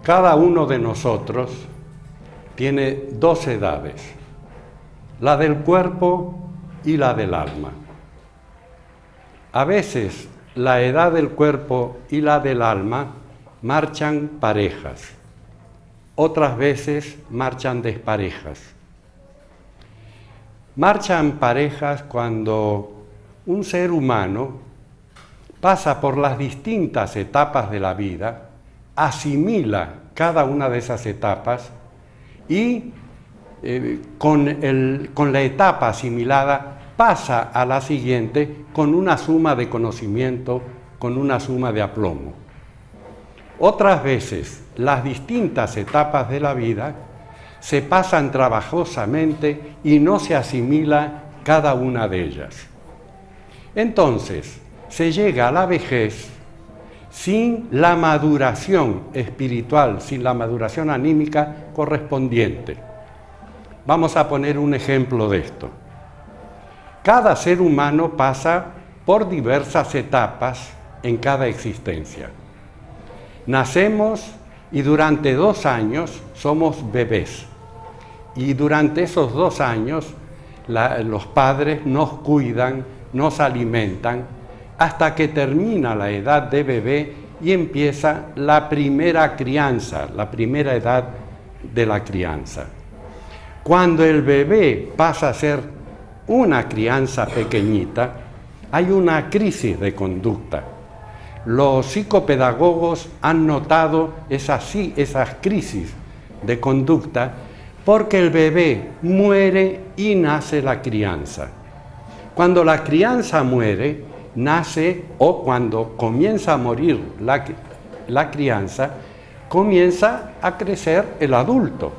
Cada uno de nosotros tiene dos edades, la del cuerpo y la del alma. A veces la edad del cuerpo y la del alma marchan parejas, otras veces marchan desparejas. Marchan parejas cuando un ser humano pasa por las distintas etapas de la vida, asimila cada una de esas etapas y con la etapa asimilada pasa a la siguiente con una suma de conocimiento, con una suma de aplomo. Otras veces, las distintas etapas de la vida se pasan trabajosamente y no se asimila cada una de ellas. Entonces, se llega a la vejez sin la maduración espiritual, sin la maduración anímica correspondiente. Vamos a poner un ejemplo de esto. Cada ser humano pasa por diversas etapas en cada existencia. Nacemos y durante 2 años somos bebés. Y durante esos 2 años los padres nos cuidan, nos alimentan, hasta que termina la edad de bebé y empieza la primera crianza, la primera edad de la crianza. Cuando el bebé pasa a ser una crianza pequeñita, hay una crisis de conducta. Los psicopedagogos han notado esas crisis de conducta porque el bebé muere y nace la crianza. Cuando la crianza muere, nace, o cuando comienza a morir la crianza, comienza a crecer el adulto.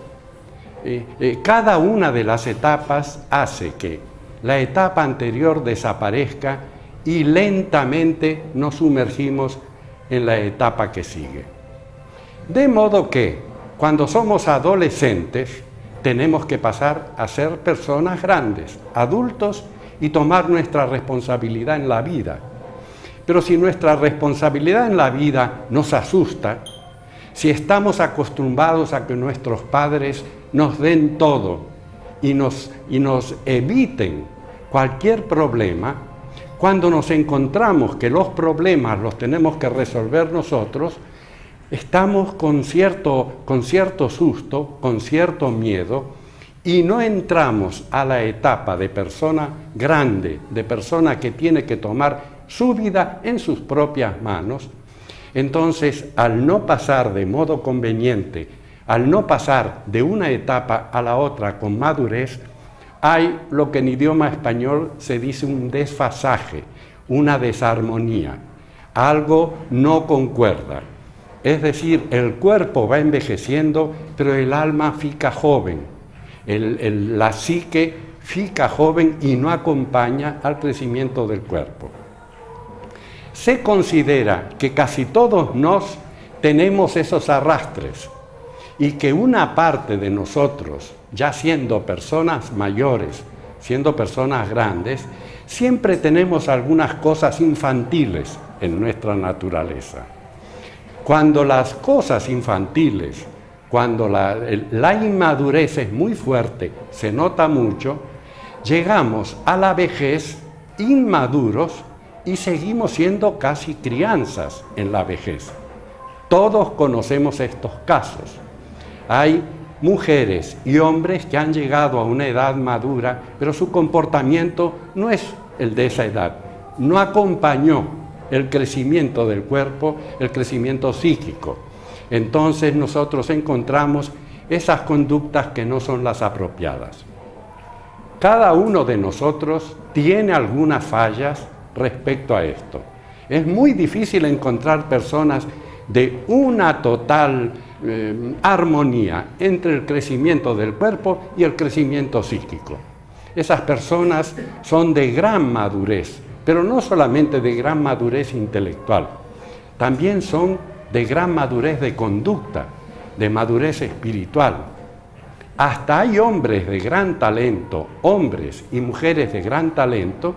Cada una de las etapas hace que la etapa anterior desaparezca y lentamente nos sumergimos en la etapa que sigue. De modo que, cuando somos adolescentes, tenemos que pasar a ser personas grandes, adultos, y tomar nuestra responsabilidad en la vida. Pero si nuestra responsabilidad en la vida nos asusta, si estamos acostumbrados a que nuestros padres nos den todo y nos eviten cualquier problema, cuando nos encontramos que los problemas los tenemos que resolver nosotros, estamos con cierto susto, con cierto miedo, y no entramos a la etapa de persona grande, de persona que tiene que tomar su vida en sus propias manos. Entonces, al no pasar de modo conveniente, al no pasar de una etapa a la otra con madurez, hay lo que en idioma español se dice un desfasaje, una desarmonía. Algo no concuerda. Es decir, el cuerpo va envejeciendo, pero el alma fica joven. La psique fica joven y no acompaña al crecimiento del cuerpo. Se considera que casi todos nos tenemos esos arrastres y que una parte de nosotros, ya siendo personas mayores, siendo personas grandes, siempre tenemos algunas cosas infantiles en nuestra naturaleza. Cuando las cosas infantiles, cuando la inmadurez es muy fuerte, se nota mucho, llegamos a la vejez inmaduros y seguimos siendo casi crianzas en la vejez. Todos conocemos estos casos. Hay mujeres y hombres que han llegado a una edad madura, pero su comportamiento no es el de esa edad. No acompañó el crecimiento del cuerpo, el crecimiento psíquico. Entonces nosotros encontramos esas conductas que no son las apropiadas. Cada uno de nosotros tiene algunas fallas respecto a esto. Es muy difícil encontrar personas de una total armonía entre el crecimiento del cuerpo y el crecimiento psíquico. Esas personas son de gran madurez, pero no solamente de gran madurez intelectual, también son de gran madurez de conducta, de madurez espiritual. Hasta hay hombres de gran talento, hombres y mujeres de gran talento,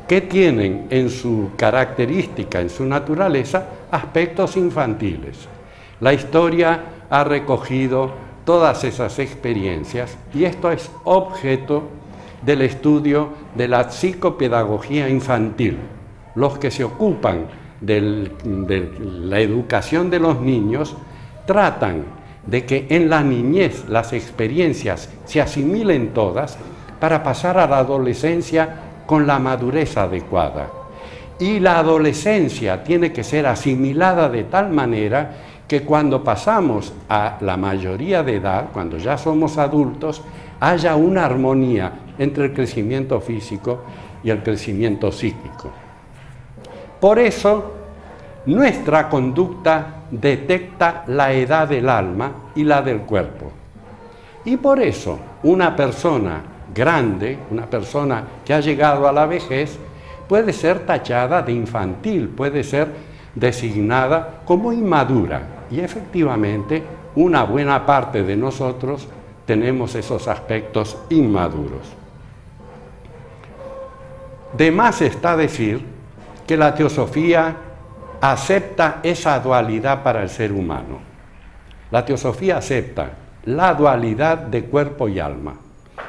que tienen en su característica, en su naturaleza, aspectos infantiles. La historia ha recogido todas esas experiencias y esto es objeto del estudio de la psicopedagogía infantil. Los que se ocupan de la educación de los niños tratan de que en la niñez las experiencias se asimilen todas para pasar a la adolescencia con la madurez adecuada. Y la adolescencia tiene que ser asimilada de tal manera que cuando pasamos a la mayoría de edad, cuando ya somos adultos, haya una armonía entre el crecimiento físico y el crecimiento psíquico. Por eso, nuestra conducta detecta la edad del alma y la del cuerpo. Y por eso, una persona grande, una persona que ha llegado a la vejez, puede ser tachada de infantil, puede ser designada como inmadura. Y efectivamente, una buena parte de nosotros tenemos esos aspectos inmaduros. De más está decir que la teosofía acepta esa dualidad para el ser humano. La teosofía acepta la dualidad de cuerpo y alma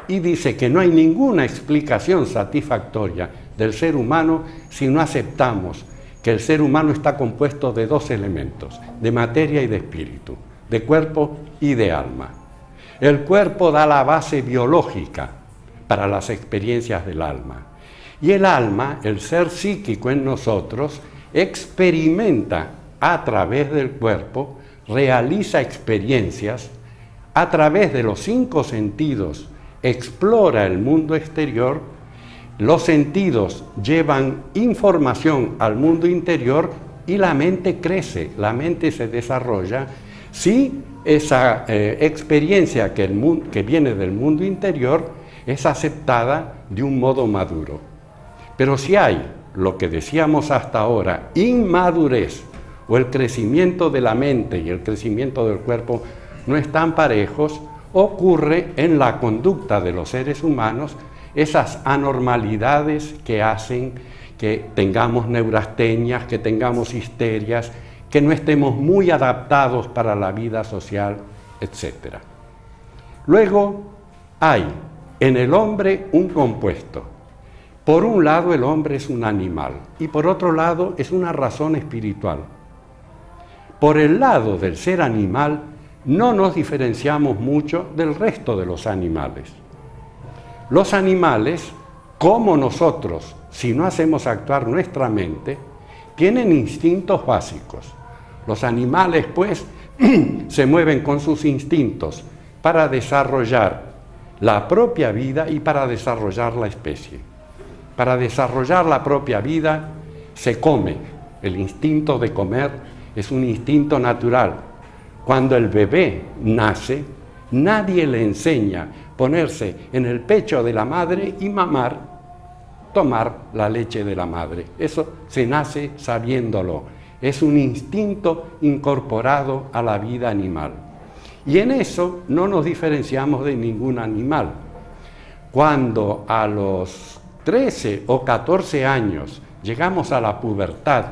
y dice que no hay ninguna explicación satisfactoria del ser humano si no aceptamos que el ser humano está compuesto de dos elementos, de materia y de espíritu, de cuerpo y de alma. El cuerpo da la base biológica para las experiencias del alma. Y el alma, el ser psíquico en nosotros, experimenta a través del cuerpo, realiza experiencias, a través de los 5 sentidos, explora el mundo exterior, los sentidos llevan información al mundo interior y la mente crece, la mente se desarrolla si esa experiencia que viene del mundo interior es aceptada de un modo maduro. Pero si hay, lo que decíamos hasta ahora, inmadurez, o el crecimiento de la mente y el crecimiento del cuerpo no están parejos, ocurre en la conducta de los seres humanos esas anormalidades que hacen que tengamos neurastenias, que tengamos histerias, que no estemos muy adaptados para la vida social, etc. Luego hay en el hombre un compuesto. Por un lado, el hombre es un animal y por otro lado es una razón espiritual. Por el lado del ser animal no nos diferenciamos mucho del resto de los animales. Los animales, como nosotros, si no hacemos actuar nuestra mente, tienen instintos básicos. Los animales, pues, se mueven con sus instintos para desarrollar la propia vida y para desarrollar la especie. Para desarrollar la propia vida se come. El instinto de comer es un instinto natural. Cuando el bebé nace, nadie le enseña a ponerse en el pecho de la madre y tomar la leche de la madre. Eso se nace sabiéndolo. Es un instinto incorporado a la vida animal. Y en eso no nos diferenciamos de ningún animal. Cuando a los 13 o 14 años llegamos a la pubertad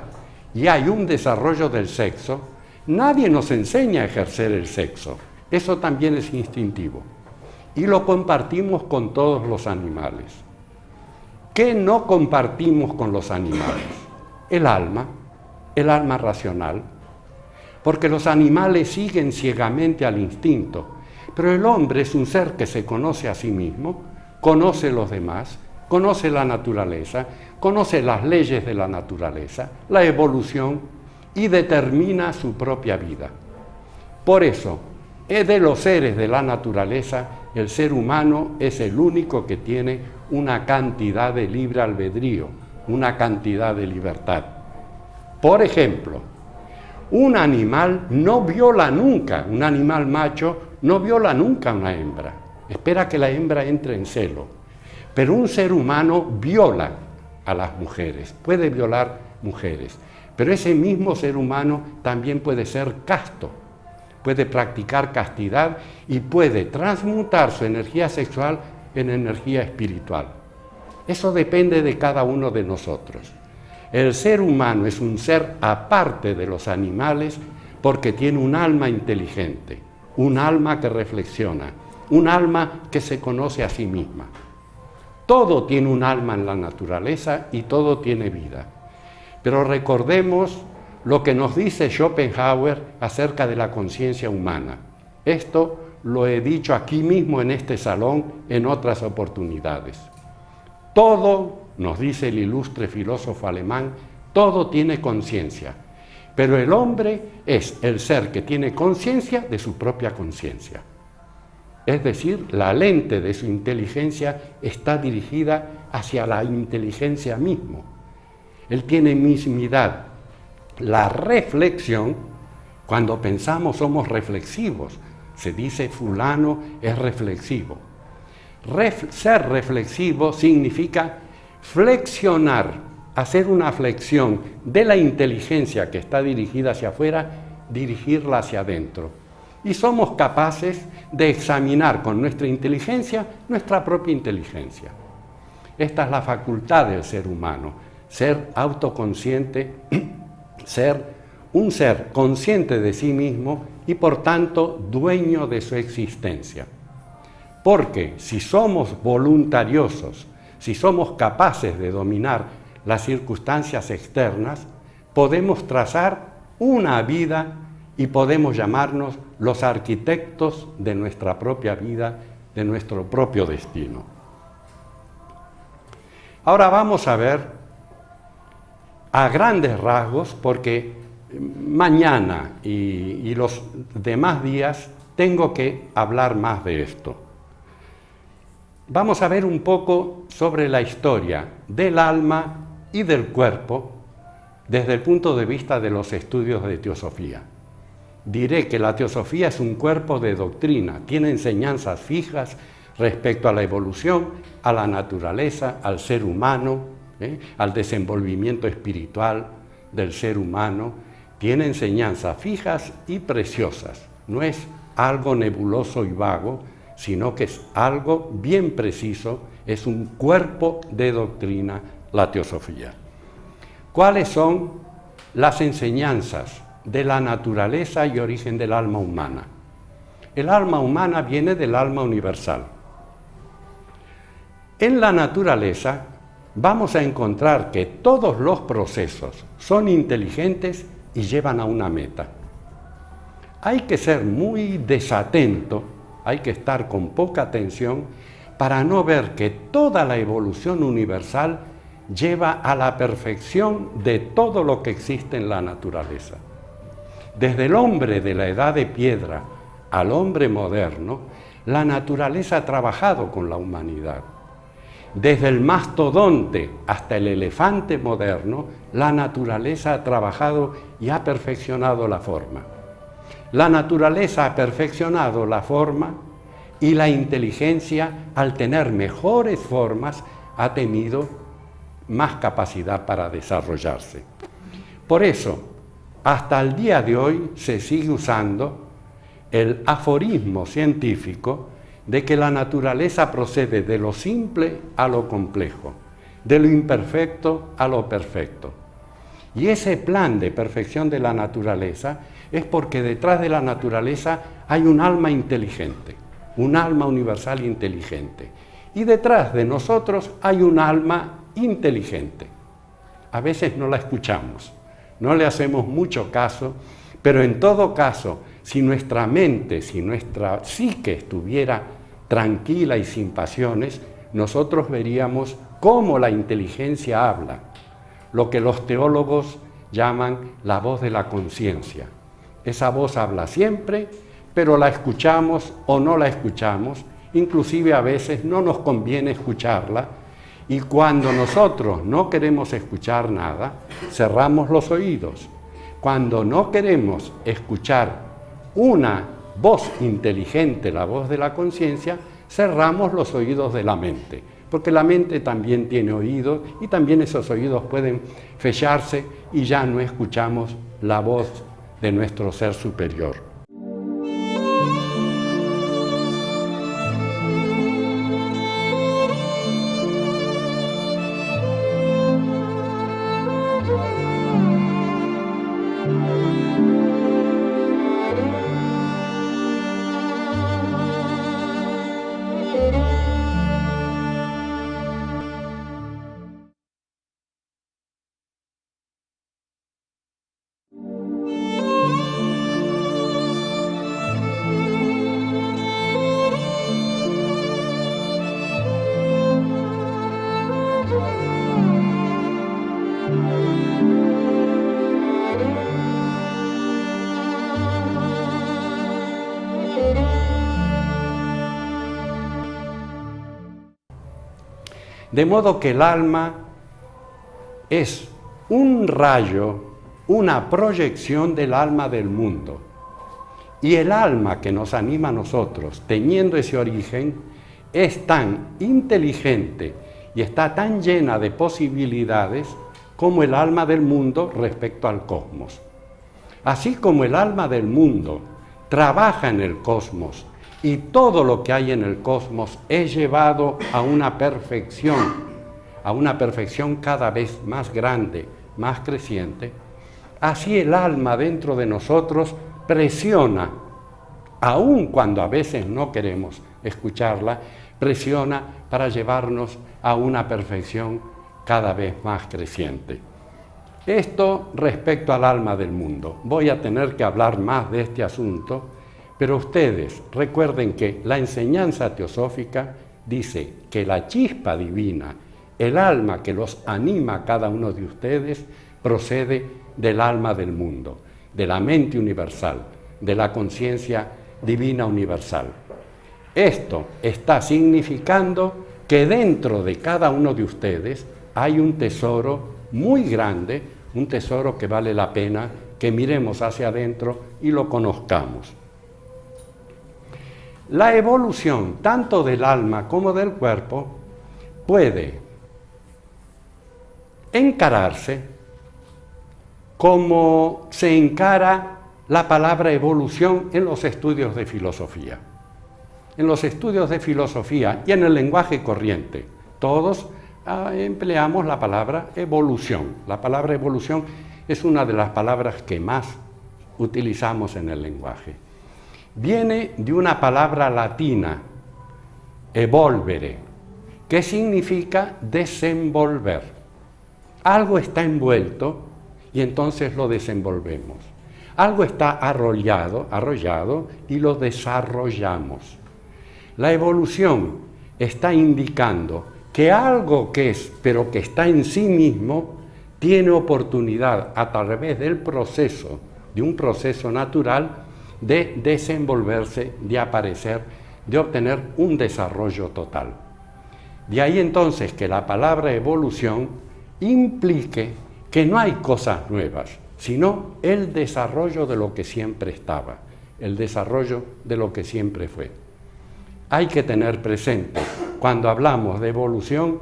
y hay un desarrollo del sexo, nadie nos enseña a ejercer el sexo. Eso también es instintivo. Y lo compartimos con todos los animales. ¿Qué no compartimos con los animales? El alma racional. Porque los animales siguen ciegamente al instinto, pero el hombre es un ser que se conoce a sí mismo, conoce los demás, conoce la naturaleza, conoce las leyes de la naturaleza, la evolución y determina su propia vida. Por eso, de los seres de la naturaleza, el ser humano es el único que tiene una cantidad de libre albedrío, una cantidad de libertad. Por ejemplo, un animal no viola nunca, un animal macho no viola nunca a una hembra, espera que la hembra entre en celo. Pero un ser humano viola a las mujeres, puede violar mujeres, pero ese mismo ser humano también puede ser casto, puede practicar castidad y puede transmutar su energía sexual en energía espiritual. Eso depende de cada uno de nosotros. El ser humano es un ser aparte de los animales porque tiene un alma inteligente, un alma que reflexiona, un alma que se conoce a sí misma. Todo tiene un alma en la naturaleza y todo tiene vida. Pero recordemos lo que nos dice Schopenhauer acerca de la conciencia humana. Esto lo he dicho aquí mismo en este salón en otras oportunidades. Todo, nos dice el ilustre filósofo alemán, todo tiene conciencia, pero el hombre es el ser que tiene conciencia de su propia conciencia. Es decir, la lente de su inteligencia está dirigida hacia la inteligencia misma. Él tiene mismidad. La reflexión, cuando pensamos somos reflexivos. Se dice fulano es reflexivo. Ser reflexivo significa flexionar, hacer una flexión de la inteligencia que está dirigida hacia afuera, dirigirla hacia adentro. Y somos capaces de examinar con nuestra inteligencia nuestra propia inteligencia. Esta es la facultad del ser humano, ser autoconsciente, ser un ser consciente de sí mismo y por tanto dueño de su existencia. Porque si somos voluntariosos, si somos capaces de dominar las circunstancias externas, podemos trazar una vida y podemos llamarnos los arquitectos de nuestra propia vida, de nuestro propio destino. Ahora vamos a ver a grandes rasgos, porque mañana y los demás días tengo que hablar más de esto. Vamos a ver un poco sobre la historia del alma y del cuerpo desde el punto de vista de los estudios de teosofía. Diré que la teosofía es un cuerpo de doctrina, tiene enseñanzas fijas respecto a la evolución, a la naturaleza, al ser humano, al desenvolvimiento espiritual del ser humano. Tiene enseñanzas fijas y preciosas. No es algo nebuloso y vago, sino que es algo bien preciso, es un cuerpo de doctrina, la teosofía. ¿Cuáles son las enseñanzas de la naturaleza y origen del alma humana? El alma humana viene del alma universal. En la naturaleza vamos a encontrar que todos los procesos son inteligentes y llevan a una meta. Hay que ser muy desatento, hay que estar con poca atención para no ver que toda la evolución universal lleva a la perfección de todo lo que existe en la naturaleza. Desde el hombre de la edad de piedra al hombre moderno, la naturaleza ha trabajado con la humanidad. Desde el mastodonte hasta el elefante moderno, la naturaleza ha trabajado y ha perfeccionado la forma. La naturaleza ha perfeccionado la forma y la inteligencia, al tener mejores formas, ha tenido más capacidad para desarrollarse. Por eso, hasta el día de hoy se sigue usando el aforismo científico de que la naturaleza procede de lo simple a lo complejo, de lo imperfecto a lo perfecto. Y ese plan de perfección de la naturaleza es porque detrás de la naturaleza hay un alma inteligente, un alma universal inteligente. Y detrás de nosotros hay un alma inteligente. A veces no la escuchamos, no le hacemos mucho caso, pero en todo caso, si nuestra mente, si nuestra psique estuviera tranquila y sin pasiones, nosotros veríamos cómo la inteligencia habla, lo que los teólogos llaman la voz de la conciencia. Esa voz habla siempre, pero la escuchamos o no la escuchamos, inclusive a veces no nos conviene escucharla, y cuando nosotros no queremos escuchar nada, cerramos los oídos. Cuando no queremos escuchar una voz inteligente, la voz de la conciencia, cerramos los oídos de la mente, porque la mente también tiene oídos y también esos oídos pueden fecharse y ya no escuchamos la voz de nuestro ser superior. De modo que el alma es un rayo, una proyección del alma del mundo. Y el alma que nos anima a nosotros, teniendo ese origen, es tan inteligente y está tan llena de posibilidades como el alma del mundo respecto al cosmos. Así como el alma del mundo trabaja en el cosmos y todo lo que hay en el cosmos es llevado a una perfección cada vez más grande, más creciente, así el alma dentro de nosotros presiona, aun cuando a veces no queremos escucharla, presiona para llevarnos a una perfección cada vez más creciente. Esto respecto al alma del mundo. Voy a tener que hablar más de este asunto, pero ustedes recuerden que la enseñanza teosófica dice que la chispa divina, el alma que los anima a cada uno de ustedes, procede del alma del mundo, de la mente universal, de la conciencia divina universal. Esto está significando que dentro de cada uno de ustedes hay un tesoro muy grande, un tesoro que vale la pena que miremos hacia adentro y lo conozcamos. La evolución tanto del alma como del cuerpo puede encararse como se encara la palabra evolución en los estudios de filosofía. En los estudios de filosofía y en el lenguaje corriente, todos empleamos la palabra evolución. La palabra evolución es una de las palabras que más utilizamos en el lenguaje. Viene de una palabra latina, evolvere, que significa desenvolver. Algo está envuelto y entonces lo desenvolvemos. Algo está arrollado y lo desarrollamos. La evolución está indicando que algo que es, pero que está en sí mismo, tiene oportunidad a través del proceso, de un proceso natural, de desenvolverse, de aparecer, de obtener un desarrollo total. De ahí entonces que la palabra evolución implique que no hay cosas nuevas, sino el desarrollo de lo que siempre estaba, el desarrollo de lo que siempre fue. Hay que tener presente, cuando hablamos de evolución,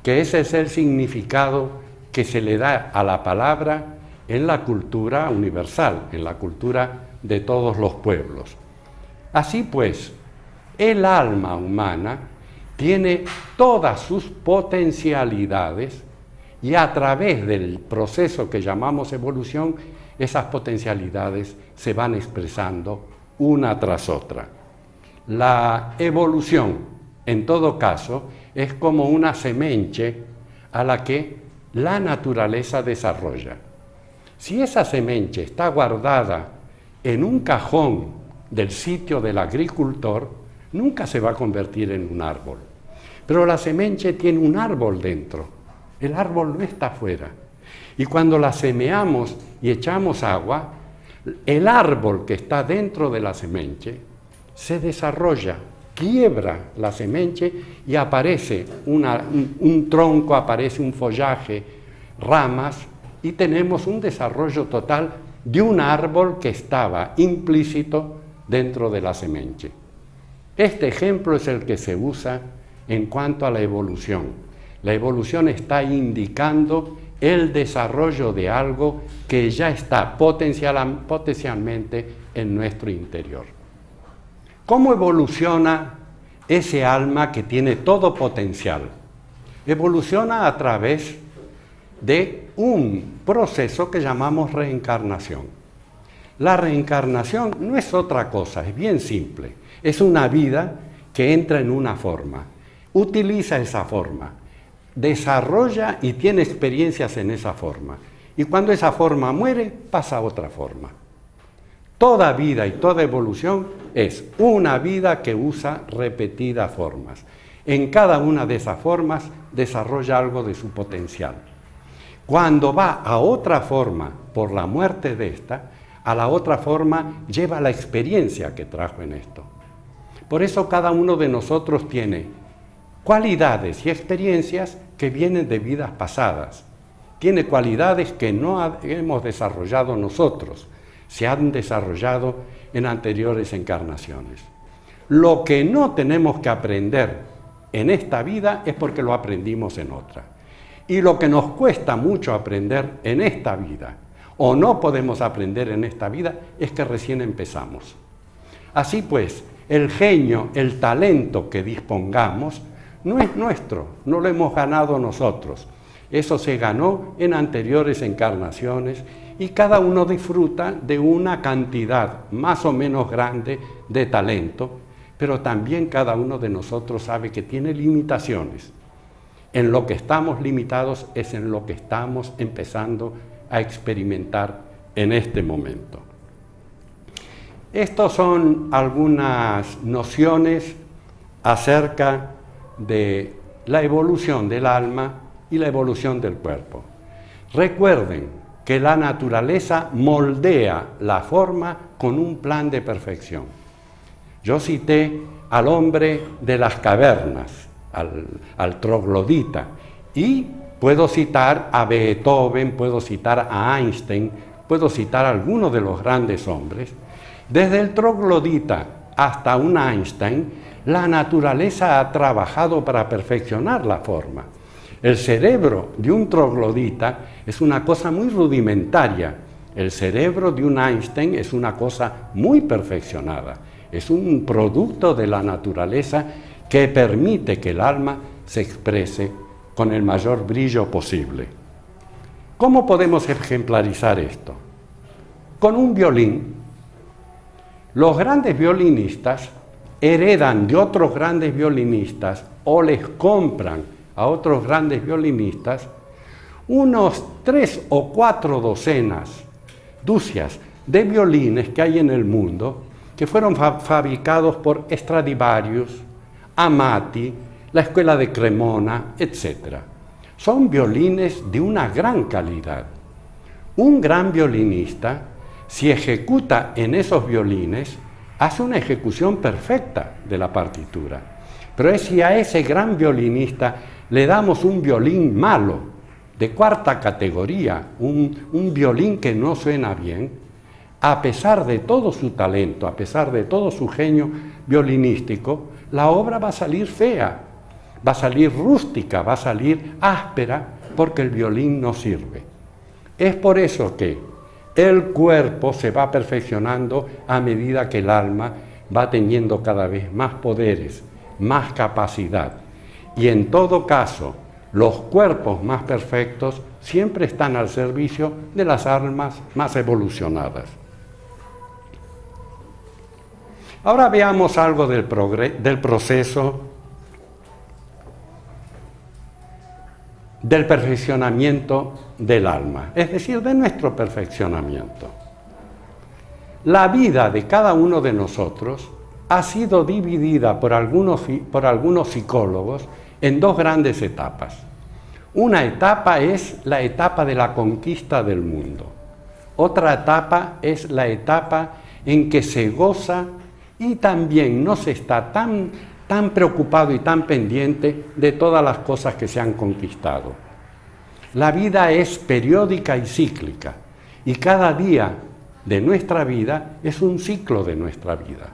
que ese es el significado que se le da a la palabra en la cultura universal, en la cultura de todos los pueblos. Así pues, el alma humana tiene todas sus potencialidades y a través del proceso que llamamos evolución, esas potencialidades se van expresando una tras otra. La evolución, en todo caso, es como una semence a la que la naturaleza desarrolla. Si esa semence está guardada en un cajón del sitio del agricultor, nunca se va a convertir en un árbol. Pero la semence tiene un árbol dentro. El árbol no está afuera. Y cuando la semeamos y echamos agua, el árbol que está dentro de la semence se desarrolla, quiebra la semence y aparece un tronco, aparece un follaje, ramas, y tenemos un desarrollo total de un árbol que estaba implícito dentro de la semence. Este ejemplo es el que se usa en cuanto a la evolución. La evolución está indicando el desarrollo de algo que ya está potencialmente en nuestro interior. ¿Cómo evoluciona ese alma que tiene todo potencial? Evoluciona a través de un proceso que llamamos reencarnación. La reencarnación no es otra cosa, es bien simple. Es una vida que entra en una forma, utiliza esa forma, desarrolla y tiene experiencias en esa forma. Y cuando esa forma muere, pasa a otra forma. Toda vida y toda evolución es una vida que usa repetidas formas. En cada una de esas formas desarrolla algo de su potencial. Cuando va a otra forma por la muerte de esta, a la otra forma lleva la experiencia que trajo en esto. Por eso cada uno de nosotros tiene cualidades y experiencias que vienen de vidas pasadas. Tiene cualidades que no hemos desarrollado nosotros, se han desarrollado en anteriores encarnaciones. Lo que no tenemos que aprender en esta vida es porque lo aprendimos en otra. Y lo que nos cuesta mucho aprender en esta vida, o no podemos aprender en esta vida, es que recién empezamos. Así pues, el genio, el talento que dispongamos, no es nuestro, no lo hemos ganado nosotros. Eso se ganó en anteriores encarnaciones y cada uno disfruta de una cantidad más o menos grande de talento, pero también cada uno de nosotros sabe que tiene limitaciones. En lo que estamos limitados es en lo que estamos empezando a experimentar en este momento. Estas son algunas nociones acerca de la evolución del alma y la evolución del cuerpo. Recuerden que la naturaleza moldea la forma con un plan de perfección. Yo cité al hombre de las cavernas, al troglodita, y puedo citar a Beethoven, puedo citar a Einstein, puedo citar a algunos de los grandes hombres. Desde el troglodita hasta un Einstein, la naturaleza ha trabajado para perfeccionar la forma. El cerebro de un troglodita es una cosa muy rudimentaria. El cerebro de un Einstein es una cosa muy perfeccionada. Es un producto de la naturaleza que permite que el alma se exprese con el mayor brillo posible. ¿Cómo podemos ejemplarizar esto? Con un violín. Los grandes violinistas heredan de otros grandes violinistas o les compran a otros grandes violinistas unos 3 o 4 docenas de violines que hay en el mundo que fueron fabricados por Stradivarius, Amati, la Escuela de Cremona, etc. Son violines de una gran calidad. Un gran violinista, si ejecuta en esos violines, hace una ejecución perfecta de la partitura. Pero es si a ese gran violinista le damos un violín malo, de cuarta categoría, un violín que no suena bien, a pesar de todo su talento, a pesar de todo su genio violinístico, la obra va a salir fea, va a salir rústica, va a salir áspera, porque el violín no sirve. Es por eso que el cuerpo se va perfeccionando a medida que el alma va teniendo cada vez más poderes, más capacidad. Y en todo caso, los cuerpos más perfectos siempre están al servicio de las almas más evolucionadas. Ahora veamos algo del proceso del perfeccionamiento del alma, es decir, de nuestro perfeccionamiento. La vida de cada uno de nosotros ha sido dividida por algunos psicólogos en 2 grandes etapas. Una etapa es la etapa de la conquista del mundo. Otra etapa es la etapa en que se goza y también no se está tan preocupado y tan pendiente de todas las cosas que se han conquistado. La vida es periódica y cíclica, y cada día de nuestra vida es un ciclo de nuestra vida.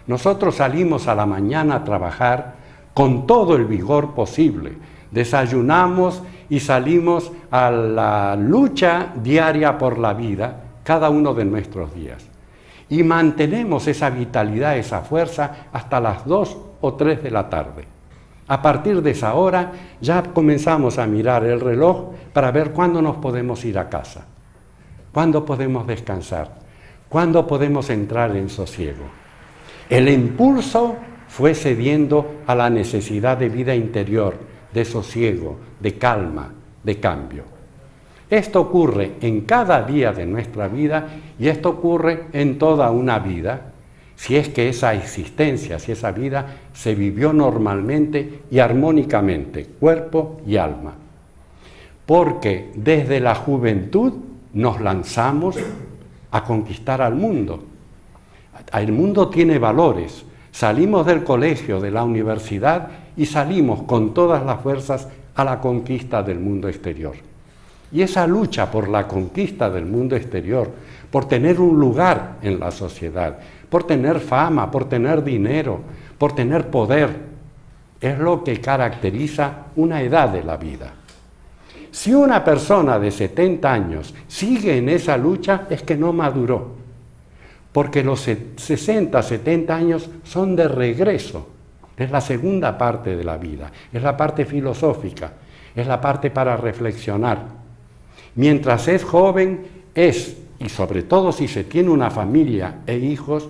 Nosotros salimos a la mañana a trabajar con todo el vigor posible, desayunamos y salimos a la lucha diaria por la vida, cada uno de nuestros días. Y mantenemos esa vitalidad, esa fuerza hasta las 2 o 3 de la tarde. A partir de esa hora ya comenzamos a mirar el reloj para ver cuándo nos podemos ir a casa, cuándo podemos descansar, cuándo podemos entrar en sosiego. El impulso fue cediendo a la necesidad de vida interior, de sosiego, de calma, de cambio. Esto ocurre en cada día de nuestra vida y esto ocurre en toda una vida, si es que esa existencia, si esa vida se vivió normalmente y armónicamente, cuerpo y alma. Porque desde la juventud nos lanzamos a conquistar al mundo. El mundo tiene valores. Salimos del colegio, de la universidad y salimos con todas las fuerzas a la conquista del mundo exterior. Y esa lucha por la conquista del mundo exterior, por tener un lugar en la sociedad, por tener fama, por tener dinero, por tener poder, es lo que caracteriza una edad de la vida. Si una persona de 70 años sigue en esa lucha, es que no maduró, porque los 60, 70 años son de regreso. Es la segunda parte de la vida, es la parte filosófica, es la parte para reflexionar. Mientras es joven, y sobre todo si se tiene una familia e hijos,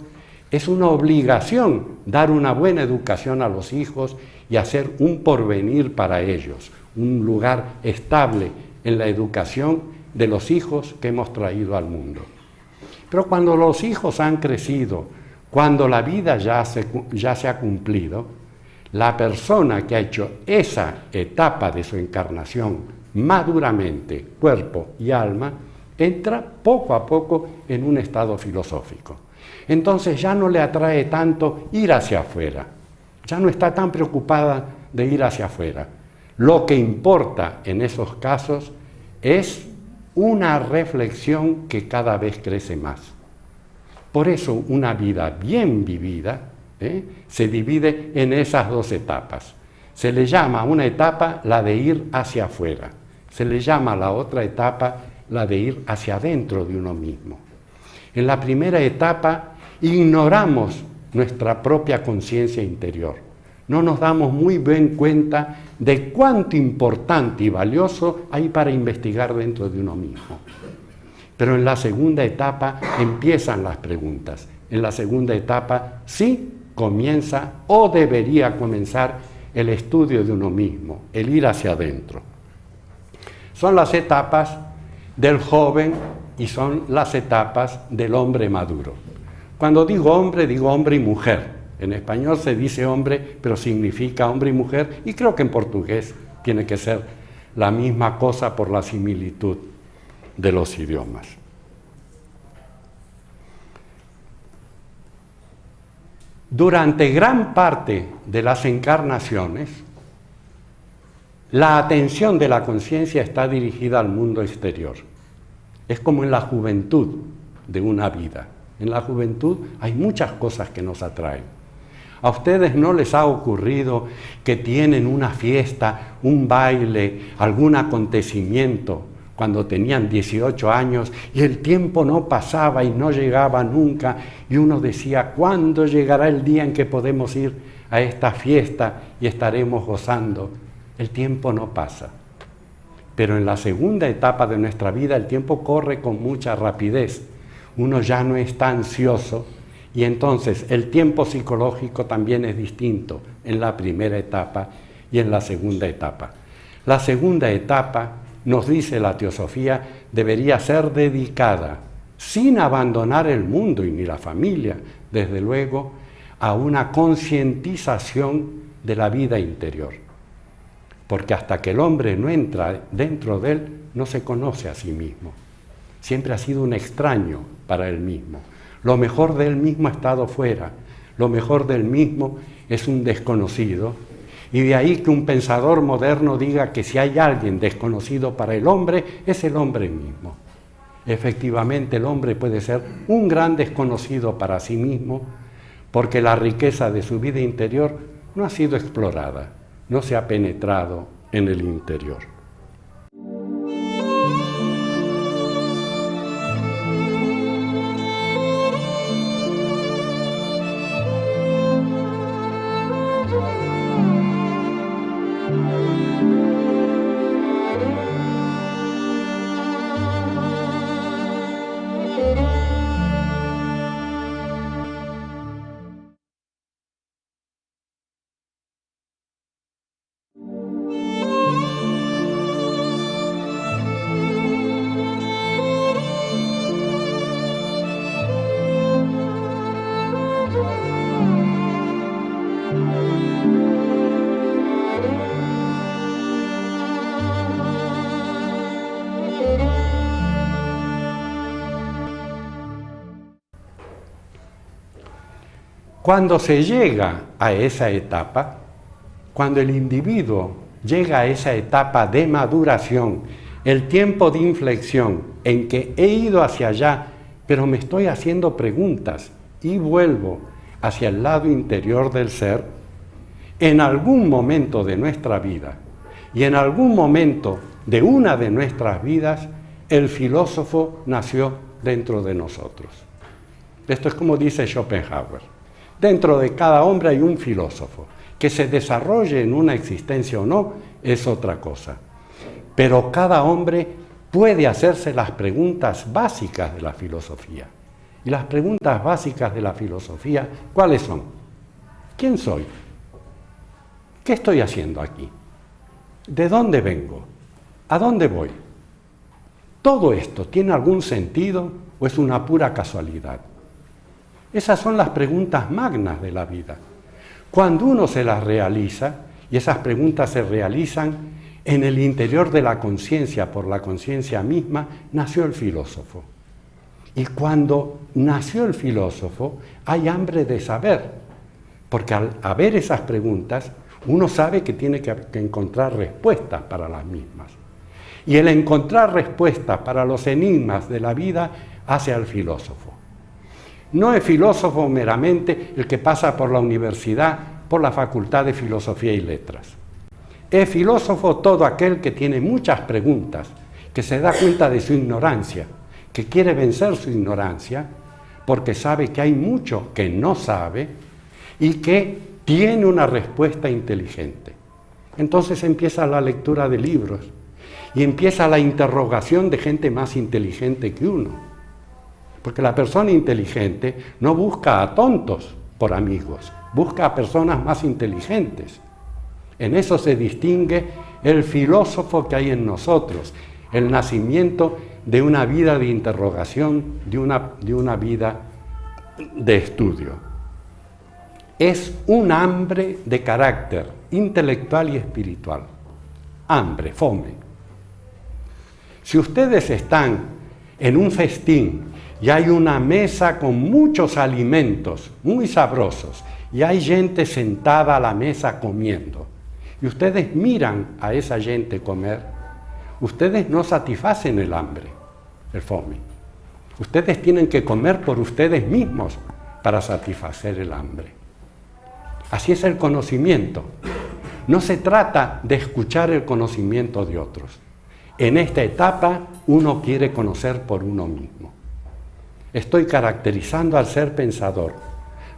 es una obligación dar una buena educación a los hijos y hacer un porvenir para ellos, un lugar estable en la educación de los hijos que hemos traído al mundo. Pero cuando los hijos han crecido, cuando la vida ya se ha cumplido, la persona que ha hecho esa etapa de su encarnación maduramente, cuerpo y alma, entra poco a poco en un estado filosófico. Entonces ya no le atrae tanto ir hacia afuera, ya no está tan preocupada de ir hacia afuera. Lo que importa en esos casos es una reflexión que cada vez crece más. Por eso una vida bien vivida se divide en esas dos etapas. Se le llama una etapa la de ir hacia afuera, se le llama la otra etapa la de ir hacia adentro de uno mismo. En la primera etapa ignoramos nuestra propia conciencia interior. No nos damos muy bien cuenta de cuánto importante y valioso hay para investigar dentro de uno mismo. Pero en la segunda etapa empiezan las preguntas. En la segunda etapa sí comienza o debería comenzar el estudio de uno mismo, el ir hacia adentro. Son las etapas del joven y son las etapas del hombre maduro. Cuando digo hombre y mujer. En español se dice hombre, pero significa hombre y mujer, y creo que en portugués tiene que ser la misma cosa por la similitud de los idiomas. Durante gran parte de las encarnaciones, la atención de la conciencia está dirigida al mundo exterior. Es como en la juventud de una vida. En la juventud hay muchas cosas que nos atraen. ¿A ustedes no les ha ocurrido que tienen una fiesta, un baile, algún acontecimiento cuando tenían 18 años y el tiempo no pasaba y no llegaba nunca y uno decía, ¿cuándo llegará el día en que podemos ir a esta fiesta y estaremos gozando? El tiempo no pasa. Pero en la segunda etapa de nuestra vida el tiempo corre con mucha rapidez. Uno ya no está ansioso y entonces el tiempo psicológico también es distinto en la primera etapa y en la segunda etapa. La segunda etapa, nos dice la teosofía, debería ser dedicada, sin abandonar el mundo y ni la familia, desde luego, a una concientización de la vida interior. Porque hasta que el hombre no entra dentro de él, no se conoce a sí mismo. Siempre ha sido un extraño para él mismo. Lo mejor de él mismo ha estado fuera. Lo mejor del mismo es un desconocido. Y de ahí que un pensador moderno diga que si hay alguien desconocido para el hombre, es el hombre mismo. Efectivamente, el hombre puede ser un gran desconocido para sí mismo, porque la riqueza de su vida interior no ha sido explorada, no se ha penetrado en el interior. Cuando se llega a esa etapa, cuando el individuo llega a esa etapa de maduración, el tiempo de inflexión en que he ido hacia allá, pero me estoy haciendo preguntas y vuelvo hacia el lado interior del ser, en algún momento de nuestra vida y en algún momento de una de nuestras vidas, el filósofo nació dentro de nosotros. Esto es como dice Schopenhauer. Dentro de cada hombre hay un filósofo. Que se desarrolle en una existencia o no es otra cosa. Pero cada hombre puede hacerse las preguntas básicas de la filosofía. Y las preguntas básicas de la filosofía, ¿cuáles son? ¿Quién soy? ¿Qué estoy haciendo aquí? ¿De dónde vengo? ¿A dónde voy? ¿Todo esto tiene algún sentido o es una pura casualidad? Esas son las preguntas magnas de la vida. Cuando uno se las realiza, y esas preguntas se realizan en el interior de la conciencia, por la conciencia misma, nació el filósofo. Y cuando nació el filósofo, hay hambre de saber, porque al haber esas preguntas, uno sabe que tiene que encontrar respuestas para las mismas. Y el encontrar respuestas para los enigmas de la vida hace al filósofo. No es filósofo meramente el que pasa por la universidad, por la Facultad de Filosofía y Letras. Es filósofo todo aquel que tiene muchas preguntas, que se da cuenta de su ignorancia, que quiere vencer su ignorancia, porque sabe que hay mucho que no sabe y que tiene una respuesta inteligente. Entonces empieza la lectura de libros y empieza la interrogación de gente más inteligente que uno. Porque la persona inteligente no busca a tontos por amigos, busca a personas más inteligentes. En eso se distingue el filósofo que hay en nosotros, el nacimiento de una vida de interrogación, de una vida de estudio. Es un hambre de carácter intelectual y espiritual. Hambre, fome. Si ustedes están en un festín y hay una mesa con muchos alimentos muy sabrosos y hay gente sentada a la mesa comiendo y ustedes miran a esa gente comer, ustedes no satisfacen el hambre, el fome. Ustedes tienen que comer por ustedes mismos para satisfacer el hambre. Así es el conocimiento. No se trata de escuchar el conocimiento de otros. En esta etapa uno quiere conocer por uno mismo. Estoy caracterizando al ser pensador,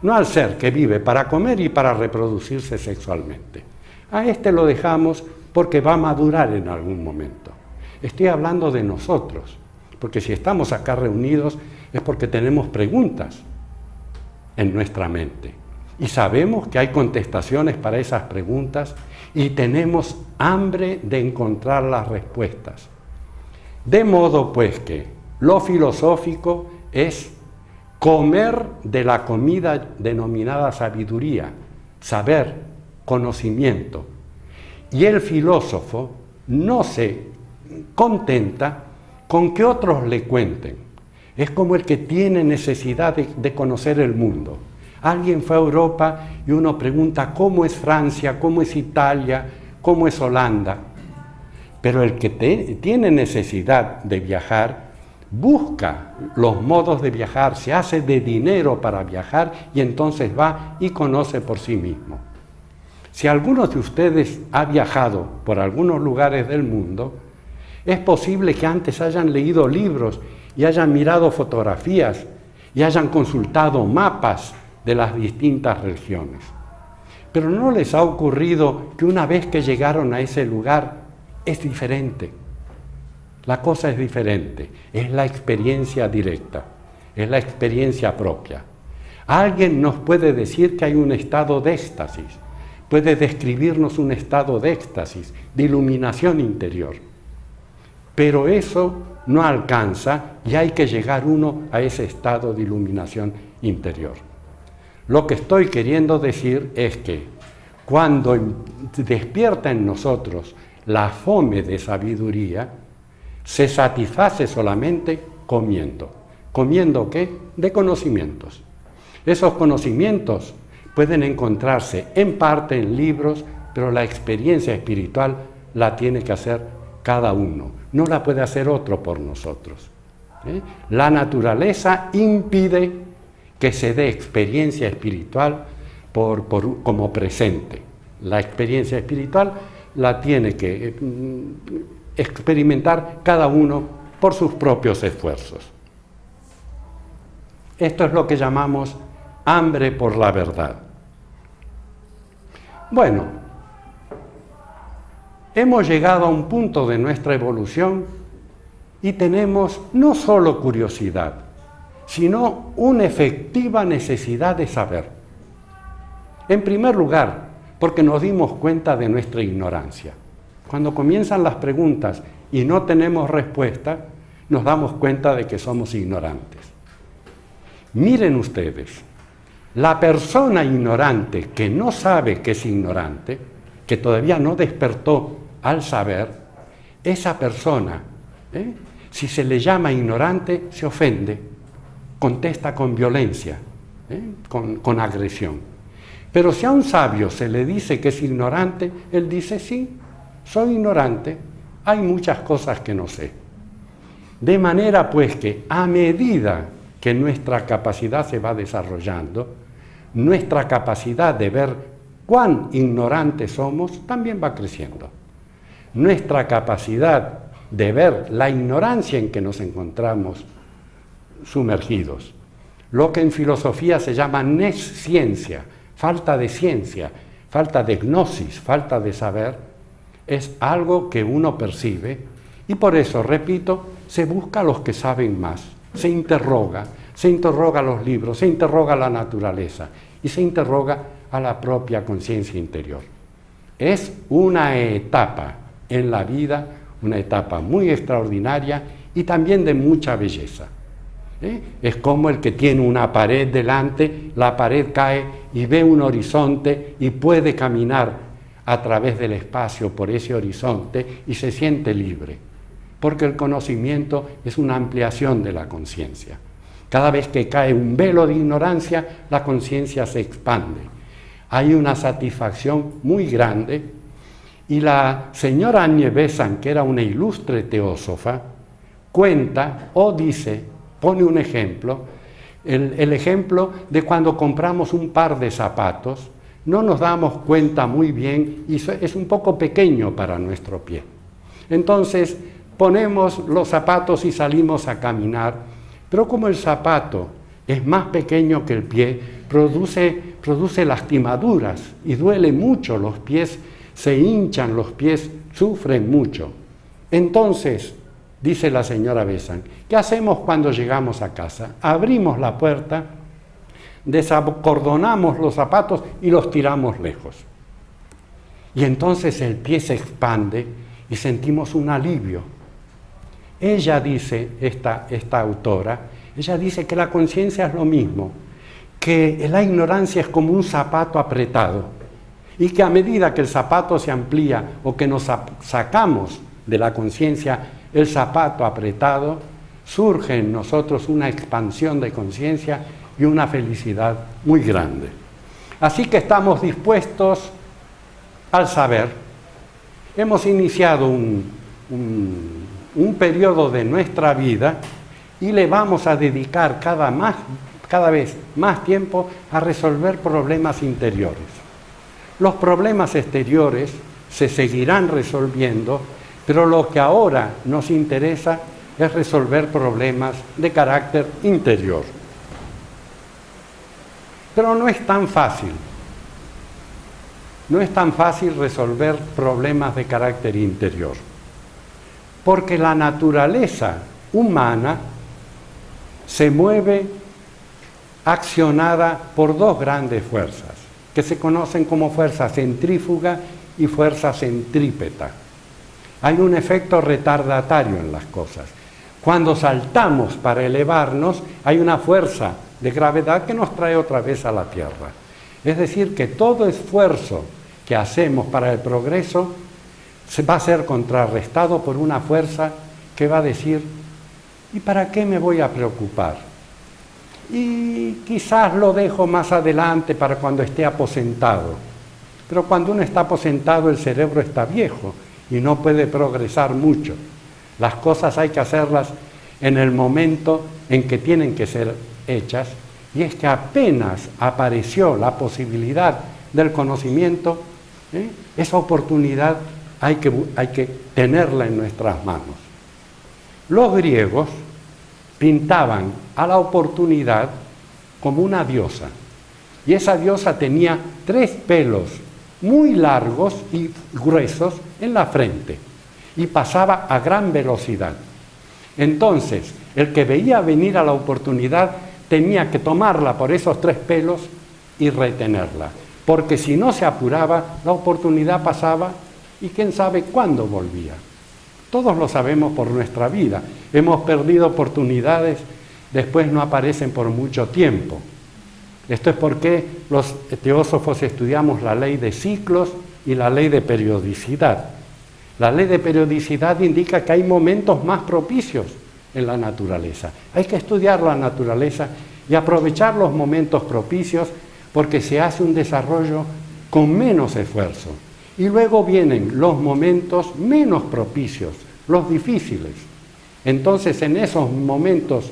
no al ser que vive para comer y para reproducirse sexualmente. A este lo dejamos porque va a madurar en algún momento. Estoy hablando de nosotros, porque si estamos acá reunidos es porque tenemos preguntas en nuestra mente. Y sabemos que hay contestaciones para esas preguntas y tenemos hambre de encontrar las respuestas. De modo pues que lo filosófico es comer de la comida denominada sabiduría, saber, conocimiento. Y el filósofo no se contenta con que otros le cuenten. Es como el que tiene necesidad de conocer el mundo. Alguien fue a Europa y uno pregunta cómo es Francia, cómo es Italia, cómo es Holanda. Pero el que tiene necesidad de viajar, busca los modos de viajar, se hace de dinero para viajar y entonces va y conoce por sí mismo. Si alguno de ustedes ha viajado por algunos lugares del mundo, es posible que antes hayan leído libros y hayan mirado fotografías y hayan consultado mapas de las distintas regiones. Pero no les ha ocurrido que una vez que llegaron a ese lugar es diferente. La cosa es diferente, es la experiencia directa, es la experiencia propia. Alguien nos puede decir que hay un estado de éxtasis, puede describirnos un estado de éxtasis, de iluminación interior. Pero eso no alcanza y hay que llegar uno a ese estado de iluminación interior. Lo que estoy queriendo decir es que cuando despierta en nosotros la fome de sabiduría, se satisface solamente comiendo. ¿Comiendo qué? De conocimientos. Esos conocimientos pueden encontrarse en parte en libros, pero la experiencia espiritual la tiene que hacer cada uno, no la puede hacer otro por nosotros. La naturaleza impide que se dé experiencia espiritual como presente. La experiencia espiritual la tiene que experimentar cada uno por sus propios esfuerzos. Esto es lo que llamamos hambre por la verdad. Bueno, hemos llegado a un punto de nuestra evolución y tenemos no solo curiosidad, sino una efectiva necesidad de saber. En primer lugar, porque nos dimos cuenta de nuestra ignorancia. Cuando comienzan las preguntas y no tenemos respuesta, nos damos cuenta de que somos ignorantes. Miren ustedes, la persona ignorante que no sabe que es ignorante, que todavía no despertó al saber, esa persona, si se le llama ignorante, se ofende, contesta con violencia, con agresión. Pero si a un sabio se le dice que es ignorante, él dice, sí, soy ignorante, hay muchas cosas que no sé. De manera pues que a medida que nuestra capacidad se va desarrollando, nuestra capacidad de ver cuán ignorantes somos también va creciendo. Nuestra capacidad de ver la ignorancia en que nos encontramos sumergidos, lo que en filosofía se llama nesciencia, falta de ciencia, falta de gnosis, falta de saber, es algo que uno percibe y por eso, repito, se busca a los que saben más, se interroga los libros, se interroga la naturaleza y se interroga a la propia conciencia interior. Es una etapa en la vida, una etapa muy extraordinaria y también de mucha belleza. Es como el que tiene una pared delante, la pared cae y ve un horizonte y puede caminar a través del espacio por ese horizonte y se siente libre, porque el conocimiento es una ampliación de la conciencia. Cada vez que cae un velo de ignorancia, la conciencia se expande. Hay una satisfacción muy grande y la señora Agnes Besant, que era una ilustre teósofa, cuenta o dice, pone un ejemplo, el ejemplo de cuando compramos un par de zapatos, no nos damos cuenta muy bien y es un poco pequeño para nuestro pie. Entonces ponemos los zapatos y salimos a caminar, pero como el zapato es más pequeño que el pie, produce lastimaduras y duele mucho, los pies se hinchan, los pies sufren mucho. Entonces, dice la señora Besant, ¿qué hacemos cuando llegamos a casa? Abrimos la puerta, desacordonamos los zapatos y los tiramos lejos. Y entonces el pie se expande y sentimos un alivio. Ella dice, esta autora, ella dice que la conciencia es lo mismo, que la ignorancia es como un zapato apretado y que a medida que el zapato se amplía o que nos sacamos de la conciencia el zapato apretado, surge en nosotros una expansión de conciencia y una felicidad muy grande. Así que estamos dispuestos al saber. Hemos iniciado un periodo de nuestra vida y le vamos a dedicar cada vez más tiempo a resolver problemas interiores. Los problemas exteriores se seguirán resolviendo, pero lo que ahora nos interesa es resolver problemas de carácter interior. Pero no es tan fácil. No es tan fácil resolver problemas de carácter interior, porque la naturaleza humana se mueve accionada por dos grandes fuerzas, que se conocen como fuerza centrífuga y fuerza centrípeta. Hay un efecto retardatario en las cosas. Cuando saltamos para elevarnos, hay una fuerza de gravedad que nos trae otra vez a la Tierra. Es decir, que todo esfuerzo que hacemos para el progreso se va a ser contrarrestado por una fuerza que va a decir, ¿y para qué me voy a preocupar? Y quizás lo dejo más adelante para cuando esté aposentado. Pero cuando uno está aposentado, el cerebro está viejo y no puede progresar mucho. Las cosas hay que hacerlas en el momento en que tienen que ser hechas, y es que apenas apareció la posibilidad del conocimiento, esa oportunidad hay que tenerla en nuestras manos. Los griegos pintaban a la oportunidad como una diosa, y esa diosa tenía 3 pelos muy largos y gruesos en la frente, y pasaba a gran velocidad. Entonces, el que veía venir a la oportunidad tenía que tomarla por esos 3 pelos y retenerla, porque si no se apuraba, la oportunidad pasaba y quién sabe cuándo volvía. Todos lo sabemos por nuestra vida. Hemos perdido oportunidades, después no aparecen por mucho tiempo. Esto es porque los teósofos estudiamos la ley de ciclos y la ley de periodicidad. La ley de periodicidad indica que hay momentos más propicios en la naturaleza. Hay que estudiar la naturaleza y aprovechar los momentos propicios porque se hace un desarrollo con menos esfuerzo. Y luego vienen los momentos menos propicios, los difíciles. Entonces, en esos momentos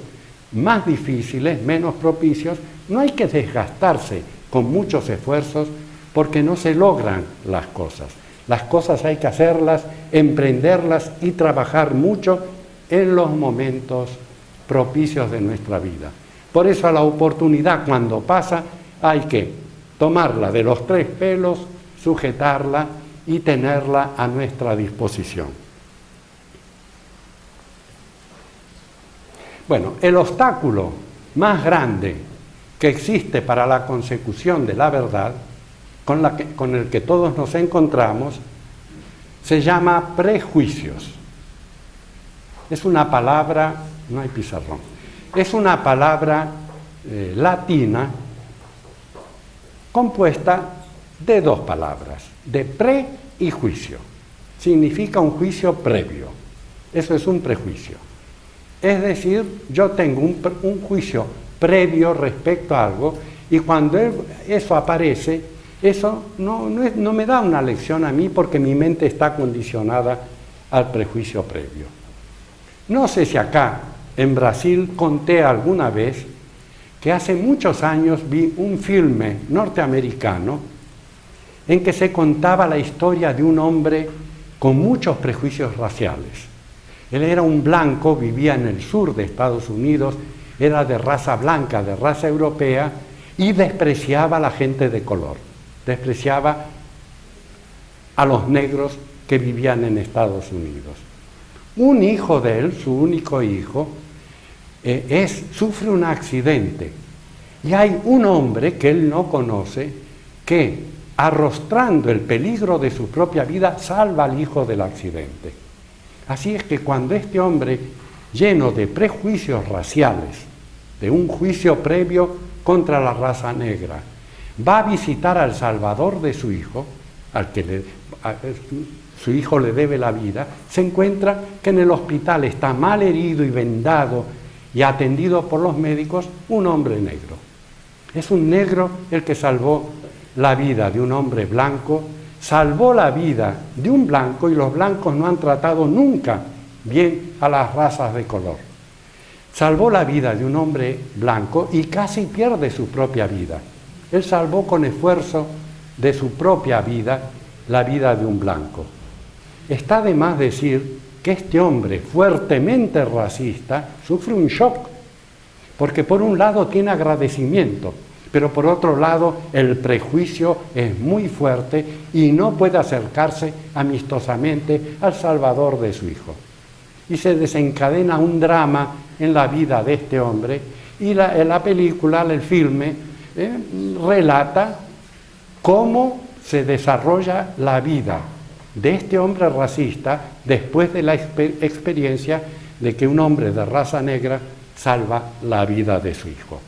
más difíciles, menos propicios, no hay que desgastarse con muchos esfuerzos porque no se logran las cosas. Las cosas hay que hacerlas, emprenderlas y trabajar mucho en los momentos propicios de nuestra vida. Por eso a la oportunidad cuando pasa hay que tomarla de los 3 pelos, sujetarla y tenerla a nuestra disposición. Bueno, el obstáculo más grande que existe para la consecución de la verdad, con el que todos nos encontramos, se llama prejuicios. Es una palabra, no hay pizarrón, es una palabra latina compuesta de 2 palabras, de pre y juicio. Significa un juicio previo. Eso es un prejuicio. Es decir, yo tengo un juicio previo respecto a algo y cuando eso aparece, eso no me da una lección a mí porque mi mente está condicionada al prejuicio previo. No sé si acá en Brasil conté alguna vez que hace muchos años vi un filme norteamericano en que se contaba la historia de un hombre con muchos prejuicios raciales. Él era un blanco, vivía en el sur de Estados Unidos, era de raza blanca, de raza europea, y despreciaba a la gente de color, despreciaba a los negros que vivían en Estados Unidos. Un hijo de él, su único hijo, sufre un accidente, y hay un hombre que él no conoce que, arrostrando el peligro de su propia vida, salva al hijo del accidente. Así es que cuando este hombre, lleno de prejuicios raciales, de un juicio previo contra la raza negra, va a visitar al salvador de su hijo, al que su hijo le debe la vida, se encuentra que en el hospital está mal herido y vendado y atendido por los médicos un hombre negro. Es un negro el que salvó la vida de un hombre blanco, salvó la vida de un blanco, y los blancos no han tratado nunca bien a las razas de color. Salvó la vida de un hombre blanco y casi pierde su propia vida. Él salvó con esfuerzo de su propia vida la vida de un blanco. Está de más decir que este hombre fuertemente racista sufre un shock, porque por un lado tiene agradecimiento, pero por otro lado el prejuicio es muy fuerte y no puede acercarse amistosamente al salvador de su hijo. Y se desencadena un drama en la vida de este hombre, y la película, el filme, relata cómo se desarrolla la vida de este hombre racista después de la experiencia de que un hombre de raza negra salva la vida de su hijo.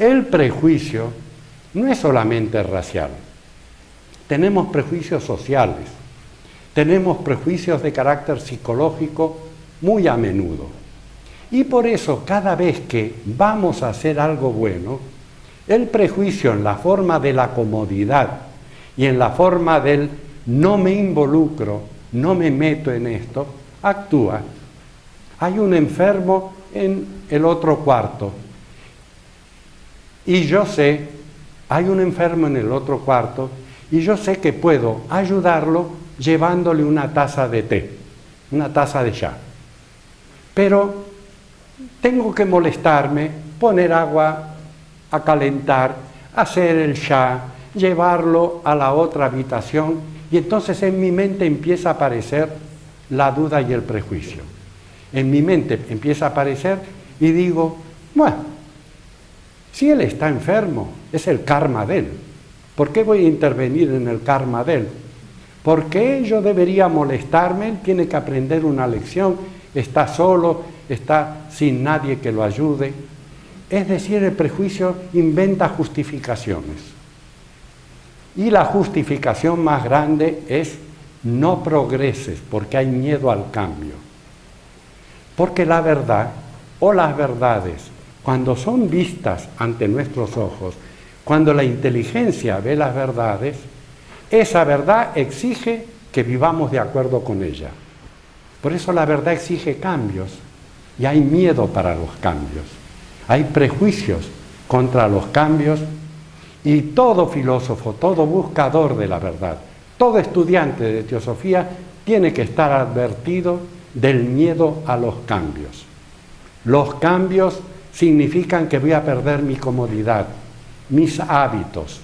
El prejuicio no es solamente racial. Tenemos prejuicios sociales, tenemos prejuicios de carácter psicológico muy a menudo. Y por eso, cada vez que vamos a hacer algo bueno, el prejuicio en la forma de la comodidad y en la forma del no me involucro, no me meto en esto, actúa. Hay un enfermo en el otro cuarto y yo sé, hay un enfermo en el otro cuarto y yo sé que puedo ayudarlo llevándole una taza de té, una taza de chá. Pero tengo que molestarme, poner agua a calentar, hacer el chá, llevarlo a la otra habitación y entonces en mi mente empieza a aparecer la duda y el prejuicio. En mi mente empieza a aparecer y digo, bueno, si él está enfermo, es el karma de él. ¿Por qué voy a intervenir en el karma de él? ¿Por qué yo debería molestarme? Él tiene que aprender una lección, está solo, está sin nadie que lo ayude. Es decir, el prejuicio inventa justificaciones. Y la justificación más grande es no progreses porque hay miedo al cambio. Porque la verdad o las verdades, cuando son vistas ante nuestros ojos, cuando la inteligencia ve las verdades, esa verdad exige que vivamos de acuerdo con ella. Por eso la verdad exige cambios y hay miedo para los cambios. Hay prejuicios contra los cambios y todo filósofo, todo buscador de la verdad, todo estudiante de teosofía tiene que estar advertido del miedo a los cambios. Los cambios significan que voy a perder mi comodidad, mis hábitos.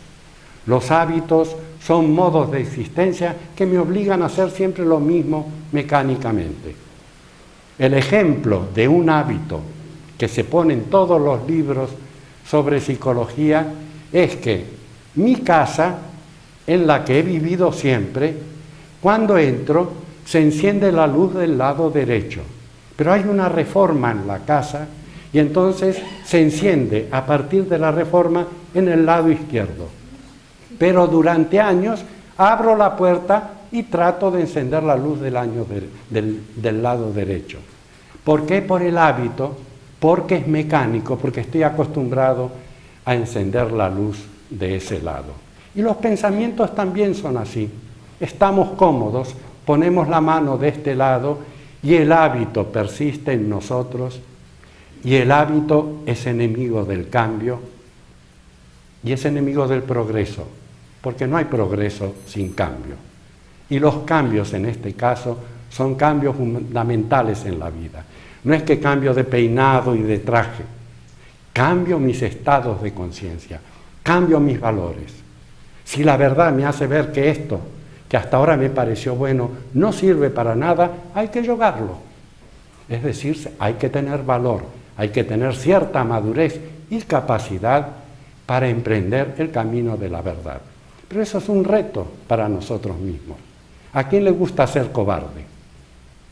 Los hábitos son modos de existencia que me obligan a hacer siempre lo mismo mecánicamente. El ejemplo de un hábito que se pone en todos los libros sobre psicología es que mi casa, en la que he vivido siempre, cuando entro se enciende la luz del lado derecho, pero hay una reforma en la casa y entonces se enciende a partir de la reforma en el lado izquierdo. Pero durante años abro la puerta y trato de encender la luz del lado derecho. ¿Por qué? Por el hábito, porque es mecánico, porque estoy acostumbrado a encender la luz de ese lado. Y los pensamientos también son así. Estamos cómodos, ponemos la mano de este lado y el hábito persiste en nosotros y el hábito es enemigo del cambio y es enemigo del progreso, porque no hay progreso sin cambio. Y los cambios en este caso son cambios fundamentales en la vida. No es que cambio de peinado y de traje, cambio mis estados de conciencia, cambio mis valores. Si la verdad me hace ver que esto, que hasta ahora me pareció bueno, no sirve para nada, hay que yogarlo. Es decir, hay que tener valor, hay que tener cierta madurez y capacidad para emprender el camino de la verdad. Pero eso es un reto para nosotros mismos. ¿A quién le gusta ser cobarde?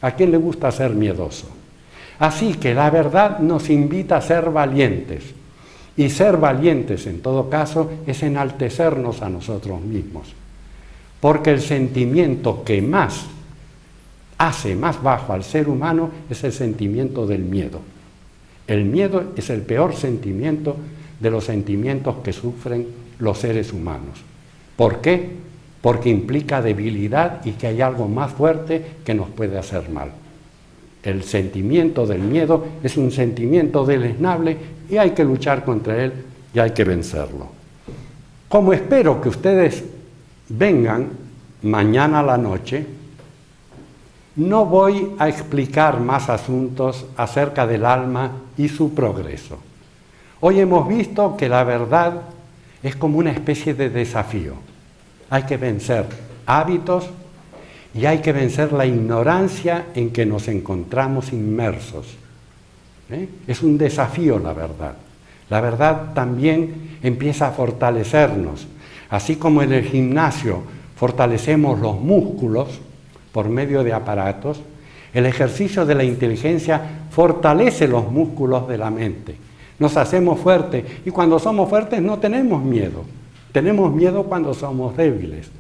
¿A quién le gusta ser miedoso? Así que la verdad nos invita a ser valientes. Y ser valientes, en todo caso, es enaltecernos a nosotros mismos. Porque el sentimiento que más hace más bajo al ser humano es el sentimiento del miedo. El miedo es el peor sentimiento de los sentimientos que sufren los seres humanos. ¿Por qué? Porque implica debilidad y que hay algo más fuerte que nos puede hacer mal. El sentimiento del miedo es un sentimiento deleznable y hay que luchar contra él y hay que vencerlo. Como espero que ustedes vengan mañana a la noche, no voy a explicar más asuntos acerca del alma y su progreso. Hoy hemos visto que la verdad es como una especie de desafío. Hay que vencer hábitos y hay que vencer la ignorancia en que nos encontramos inmersos. Es un desafío la verdad. La verdad también empieza a fortalecernos. Así como en el gimnasio fortalecemos los músculos por medio de aparatos, el ejercicio de la inteligencia fortalece los músculos de la mente. nos hacemos fuertes, y cuando somos fuertes no tenemos miedo. Tenemos miedo cuando somos débiles,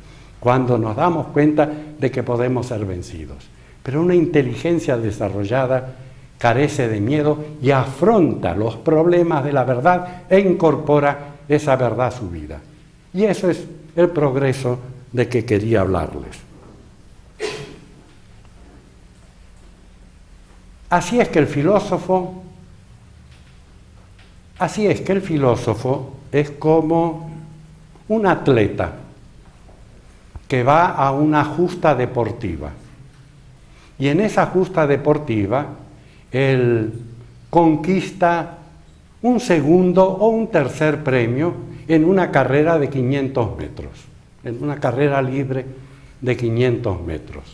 cuando nos damos cuenta de que podemos ser vencidos. Pero una inteligencia desarrollada carece de miedo y afronta los problemas de la verdad e incorpora esa verdad a su vida. Y eso es el progreso de que quería hablarles. Así es que el filósofo es como un atleta que va a una justa deportiva. Y en esa justa deportiva, él conquista un segundo o un tercer premio en una carrera de 500 metros, en una carrera libre de 500 metros.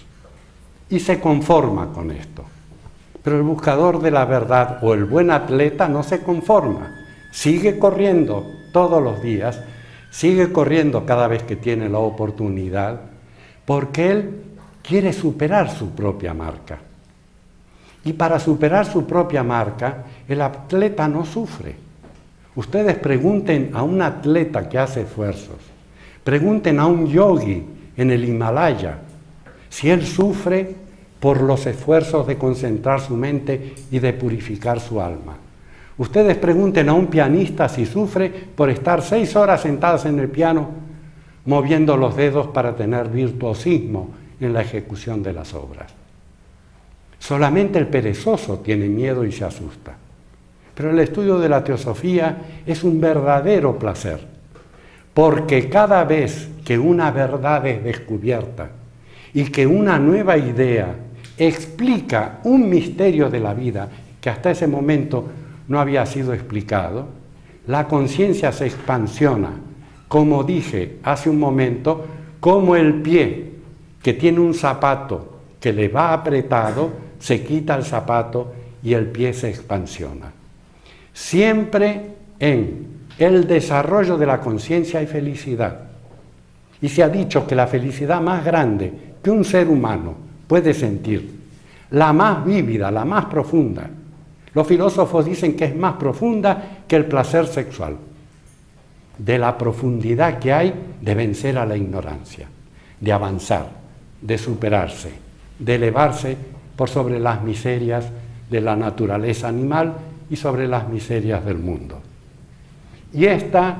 Y se conforma con esto. Pero el buscador de la verdad o el buen atleta no se conforma. Sigue corriendo todos los días, sigue corriendo cada vez que tiene la oportunidad, porque él quiere superar su propia marca. Y para superar su propia marca, el atleta no sufre. Ustedes pregunten a un atleta que hace esfuerzos, pregunten a un yogi en el Himalaya si él sufre por los esfuerzos de concentrar su mente y de purificar su alma. Ustedes pregunten a un pianista si sufre por estar 6 horas sentados en el piano moviendo los dedos para tener virtuosismo en la ejecución de las obras. Solamente el perezoso tiene miedo y se asusta. Pero el estudio de la teosofía es un verdadero placer, porque cada vez que una verdad es descubierta y que una nueva idea explica un misterio de la vida que hasta ese momento no había sido explicado, la conciencia se expansiona, como dije hace un momento, como el pie que tiene un zapato que le va apretado, se quita el zapato y el pie se expansiona. Siempre en el desarrollo de la conciencia hay felicidad. Y se ha dicho que la felicidad más grande que un ser humano puede sentir, la más vívida, la más profunda, los filósofos dicen que es más profunda que el placer sexual, de la profundidad que hay de vencer a la ignorancia, de avanzar, de superarse, de elevarse por sobre las miserias de la naturaleza animal y sobre las miserias del mundo. Y esta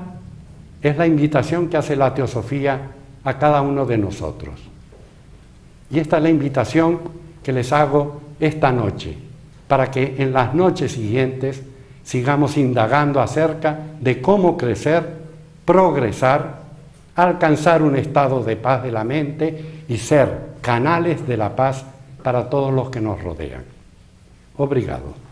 es la invitación que hace la teosofía a cada uno de nosotros. Y esta es la invitación que les hago esta noche, para que en las noches siguientes sigamos indagando acerca de cómo crecer, progresar, alcanzar un estado de paz de la mente y ser canales de la paz para todos los que nos rodean. Obrigado.